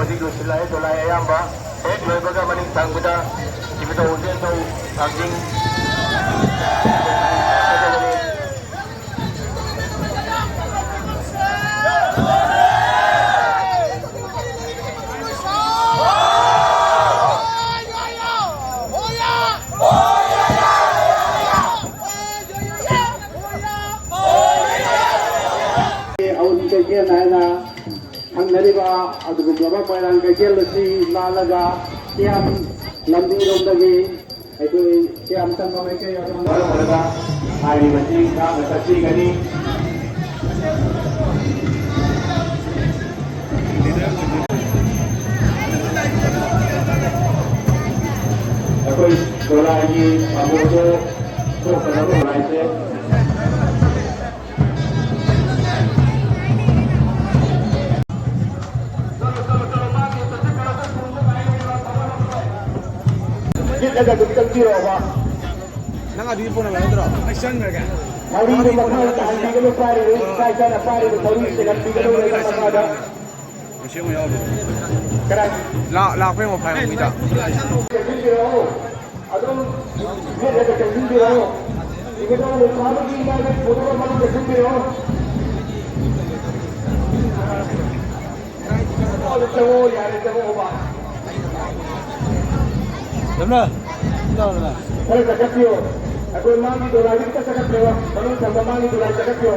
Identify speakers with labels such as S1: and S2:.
S1: ꯍꯧꯖꯤꯛ ꯂꯣꯏꯁꯤꯜꯂꯛꯑꯦ ꯗꯣꯂꯥꯏ ꯑꯌꯥꯝꯕ ꯍꯦꯛ ꯂꯣꯏꯕꯒ ꯃꯅꯤꯡ ꯊꯪꯕꯗ ꯏꯕꯨꯙꯧ ꯎꯆꯦꯟꯊꯧ ꯊꯥꯡꯖꯤꯡ
S2: ꯊꯪꯅꯔꯤꯕ ꯑꯗꯨꯒꯨꯝꯂꯕ ꯃꯣꯏꯔꯥꯡ ꯀꯩꯊꯦꯜ ꯑꯁꯤ ꯂꯥꯜꯂꯒ ꯀꯌꯥꯝ ꯂꯝꯕꯤꯔꯣꯝꯗꯒꯤ ꯑꯩꯈꯣꯏ ꯀꯌꯥꯝ ꯆꯪꯕ ꯃꯥꯏꯀꯩ ꯑꯗꯨꯝ ꯃꯔꯝ ꯍꯥꯏꯔꯤꯕꯁꯤ ꯉꯥꯛꯅ ꯆꯠꯄꯤꯒꯅꯤ ꯑꯩꯈꯣई ꯗꯣꯂꯥꯏꯒꯤ ꯑꯃꯣꯗꯣ ꯊꯣꯛꯀꯗꯕ ꯗꯣꯂꯥꯏꯁꯦ ꯂꯒ ꯑꯗꯨꯝ ꯆꯪꯕꯤꯔꯛꯑꯣꯕ
S3: ꯅꯪ ꯑꯗꯨꯒꯤ ꯐꯣꯟ ꯅꯝꯕꯔ ꯅꯠꯇ꯭ꯔꯣ ꯑꯩ ꯆꯪꯈ꯭ꯔꯒꯦ
S2: ꯊꯧꯔꯤꯗꯨ ꯃꯈꯥꯗ ꯇꯥꯍꯟꯕꯤꯒꯅꯨ ꯄꯥꯏꯔꯤꯕ ꯏꯁꯥ ꯏꯁꯥꯅ ꯄꯥꯏꯔꯤꯕ ꯊꯧꯔꯤ ꯆꯤꯡꯍꯟꯕꯤꯒꯅꯨ ꯂꯩꯕ ꯃꯈꯥꯗ
S3: ꯃꯁꯤ ꯑꯃ ꯌꯥꯎꯔꯤ
S2: ꯀꯗꯥꯏ
S3: ꯂꯥꯛꯄꯩ ꯃꯐꯝ ꯃꯤꯗ
S2: ꯆꯪꯕꯤꯔꯛꯑꯣ ꯑꯗꯨꯝ ꯂꯦꯞꯂꯒ ꯆꯪꯕꯤꯔꯛꯑꯣ ꯏꯕꯨꯙꯧ ꯂꯩꯐꯥꯕꯒꯤ ꯏꯃꯥꯒꯤ ꯄꯨꯔꯒ ꯃꯅꯨꯡꯗ ꯆꯪꯕꯤꯔꯛꯑꯣ ꯆꯪꯉꯣ ꯌꯥꯔꯦ ꯆꯪꯉꯛꯑꯣꯕ खरं चकत्यो अगो मांगी डोलावी का चकत्यो म्हणून संगमांगी डोलाई चकत्यो